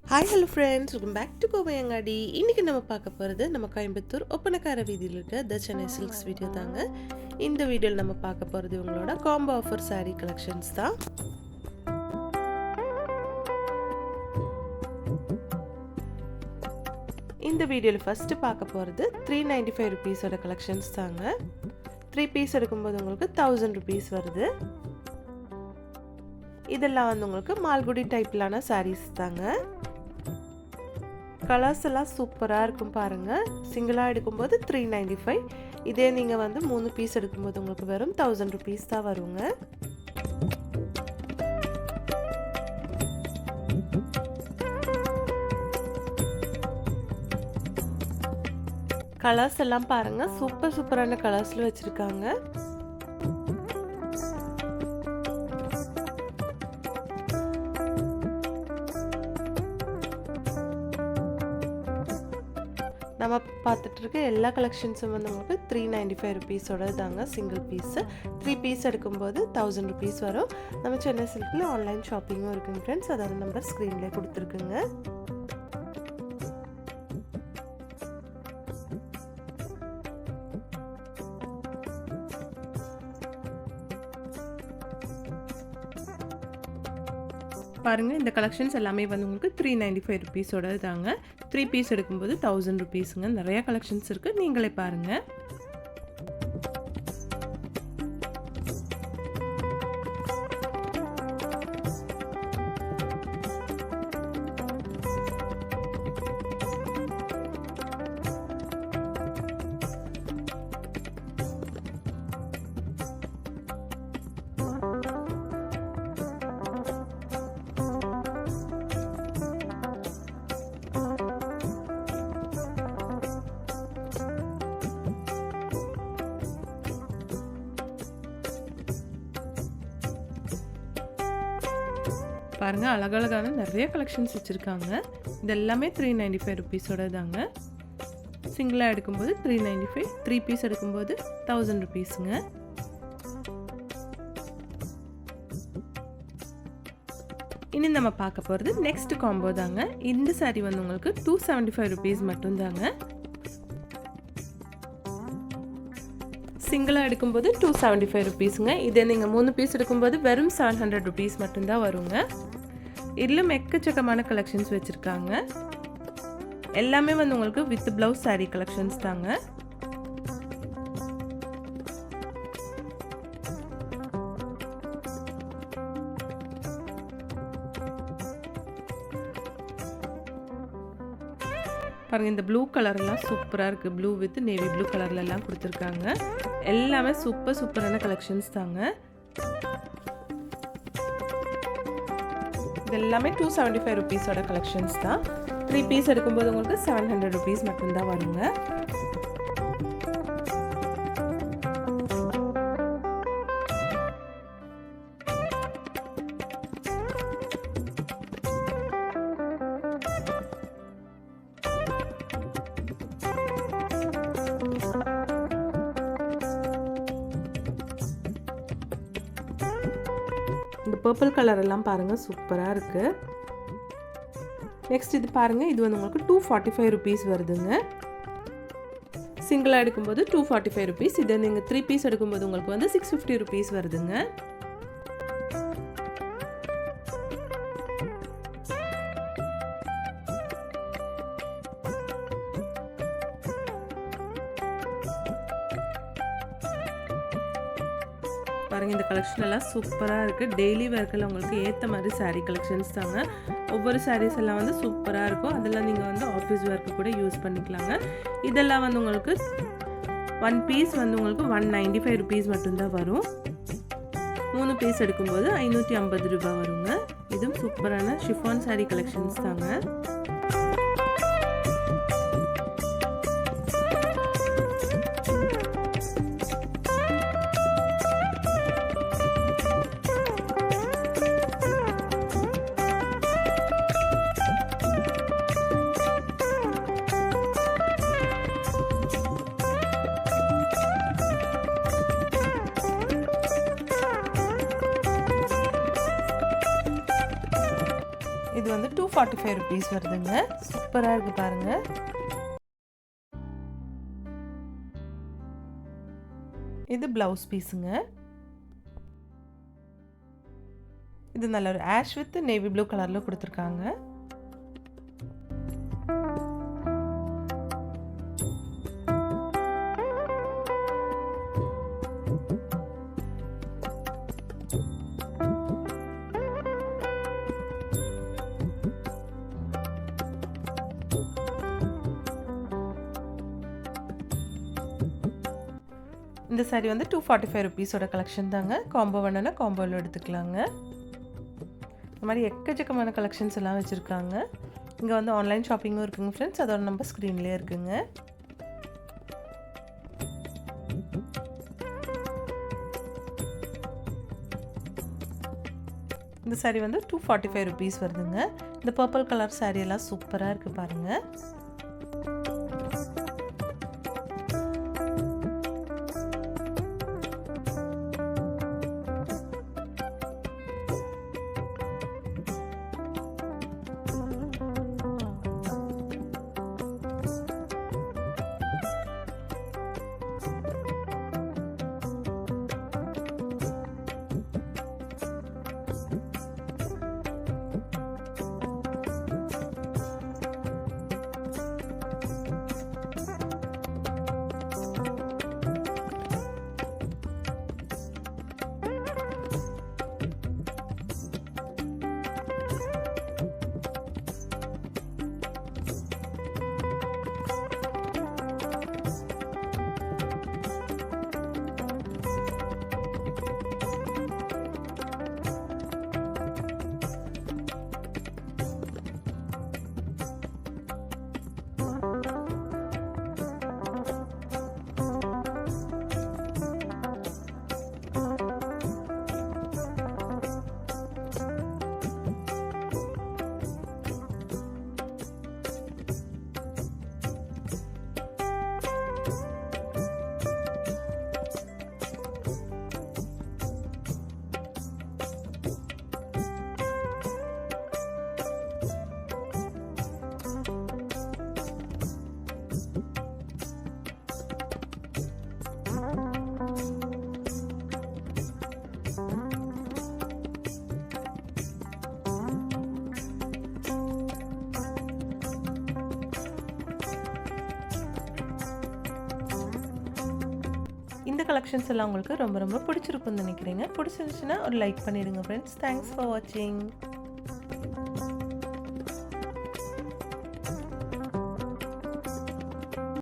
Hi hello friends, welcome back to Kovaiyangadi. இன்றைக்கி நம்ம பார்க்க போகிறது நம்ம கோயம்புத்தூர் ஒப்பனக்கார வீதியில் இருக்க த சென்னை சில்க்ஸ் வீடியோ தாங்க. இந்த வீடியோவில் நம்ம பார்க்க போகிறது இவங்களோட காம்போ ஆஃபர் சாரீ கலெக்ஷன்ஸ் தான். இந்த வீடியோவில் ஃபஸ்ட்டு பார்க்க போகிறது 395 ருபீஸோட கலெக்ஷன்ஸ் தாங்க. 3 பீஸ் எடுக்கும்போது உங்களுக்கு 1000 ருபீஸ் வருது. இதெல்லாம் வந்து உங்களுக்கு மால்குடி டைப்லான சாரீஸ் தாங்க. கலர்ஸ் எல்லாம் சூப்பராக இருக்கும் பாருங்கள். சிங்கிளாக எடுக்கும்போது 395, இதே நீங்கள் வந்து 3 பீஸ் எடுக்கும்போது உங்களுக்கு வெறும் 1000 ருபீஸ் தான் வருங்க. கலர்ஸ் எல்லாம் பாருங்கள், சூப்பரான கலர்ஸில் வச்சுருக்காங்க. நம்ம பார்த்துட்டு இருக்க எல்லா கலெக்ஷன்ஸும் வந்து உங்களுக்கு 395 ருபீஸோட தாங்க சிங்கிள் பீஸு. 3 பீஸ் எடுக்கும்போது 1000 ருபீஸ் வரும். நம்ம சென்னை சில்கில் ஆன்லைன் ஷாப்பிங்கும் இருக்குங்க ஃப்ரெண்ட்ஸ். அதோட நம்பர் ஸ்க்ரீன்லேயே கொடுத்துருக்குங்க. பாருங்கள், இந்த கலெக்ஷன்ஸ் எல்லாமே வந்து உங்களுக்கு 395 ருபீஸோட தாங்க. 3 பீஸ் எடுக்கும்போது 1000 ருபீஸுங்க. நிறையா கலெக்ஷன்ஸ் இருக்குது, நீங்களே பாருங்கள். பாருங்கள், அழகழகான நிறைய கலெக்ஷன்ஸ் வச்சுருக்காங்க. இது எல்லாமே 395 ருபீஸோட தாங்க. சிங்கிளாக எடுக்கும்போது 395, 3 பீஸ் எடுக்கும்போது 1000 ருபீஸுங்க. இனி நம்ம பார்க்க போகிறது நெக்ஸ்ட் காம்போ தாங்க. இந்த சாரீ வந்து உங்களுக்கு 275 ருபீஸ் மட்டும் தாங்க. சிங்கிளாக எடுக்கும்போது 275 ருபீஸுங்க. இதே நீங்கள் 3 பீஸ் எடுக்கும்போது வெறும் 700 ருபீஸ் மட்டும்தான் வருங்க. இதில் எக்கச்சக்கமான கலெக்ஷன்ஸ் வச்சுருக்காங்க. எல்லாமே வந்து உங்களுக்கு வித் ப்ளவுஸ் சாரீ கலெக்ஷன்ஸ் தாங்க. பாருங்கள், இந்த ப்ளூ கலர்லாம் சூப்பராக இருக்குது. ப்ளூ வித் நேவி ப்ளூ கலர்லலாம் கொடுத்துருக்காங்க. எல்லாமே சூப்பரான கலெக்ஷன்ஸ் தாங்க. இது எல்லாமே 275 ருபீஸோட கலெக்ஷன்ஸ் தான். 3 பீஸ் எடுக்கும்போது உங்களுக்கு 700 ருபீஸ் மட்டும்தான் வருங்க. இந்த பர்பிள் கலர் எல்லாம் பாருங்கள், சூப்பராக இருக்குது. நெக்ஸ்ட் இது பாருங்கள், இது வந்து உங்களுக்கு 245 ருபீஸ் வருதுங்க. சிங்கிளாக எடுக்கும்போது 245 ருபீஸ். இதை நீங்கள் 3 பீஸ் எடுக்கும்போது உங்களுக்கு வந்து 650 ருபீஸ் வருதுங்க. பாருங்கள், இந்த கலெக்ஷன் எல்லாம் சூப்பராக இருக்குது. டெய்லி வேர்க்கில் உங்களுக்கு ஏற்ற மாதிரி சாரீ கலெக்ஷன்ஸ் தாங்க. ஒவ்வொரு சாரீஸ் எல்லாம் வந்து சூப்பராக இருக்கும். அதெல்லாம் நீங்கள் வந்து ஆஃபீஸ் ஒர்க்கு கூட யூஸ் பண்ணிக்கலாங்க. இதெல்லாம் வந்து உங்களுக்கு 1 பீஸ் வந்து உங்களுக்கு 195 ருபீஸ் மட்டும்தான் வரும். 3 பீஸ் எடுக்கும்போது 550 ரூபாய் வருங்க. இதுவும் சூப்பரான ஷிஃபான் சாரீ கலெக்ஷன்ஸ் தாங்க. இது வந்து 245 ருபீஸ் வருதுங்க. சூப்பராக இருக்குது பாருங்கள். இது ப்ளவுஸ் பீஸுங்க. இது நல்ல ஒரு ஆஷ் வித் நேவி ப்ளூ கலரில் கொடுத்துருக்காங்க. இந்த சாரீ வந்து 245 ருபீஸோட கலெக்ஷன் தாங்க. காம்போ வேணுன்னா காம்போவில் எடுத்துக்கலாங்க. இந்த மாதிரி எக்கச்சக்கமான கலெக்ஷன்ஸ் எல்லாம் வச்சுருக்காங்க. இங்கே வந்து ஆன்லைன் ஷாப்பிங்கும் இருக்குங்க ஃப்ரெண்ட்ஸ். அதோட நம்பர் ஸ்க்ரீன்லேயே இருக்குங்க. இந்த சாரீ வந்து 245 ருபீஸ் வருதுங்க. இந்த பர்பிள் கலர் சாரீ எல்லாம் சூப்பராக இருக்குது பாருங்கள். இந்த கலெக்ஷன்ஸ் எல்லாம் உங்களுக்கு ரொம்ப ரொம்ப பிடிச்சிருக்குன்னு நினைக்கிறேங்க. பிடிச்சிருந்துச்சுன்னா ஒரு லைக் பண்ணிடுங்க ஃப்ரெண்ட்ஸ். தேங்க்ஸ் ஃபார் வாட்சிங்.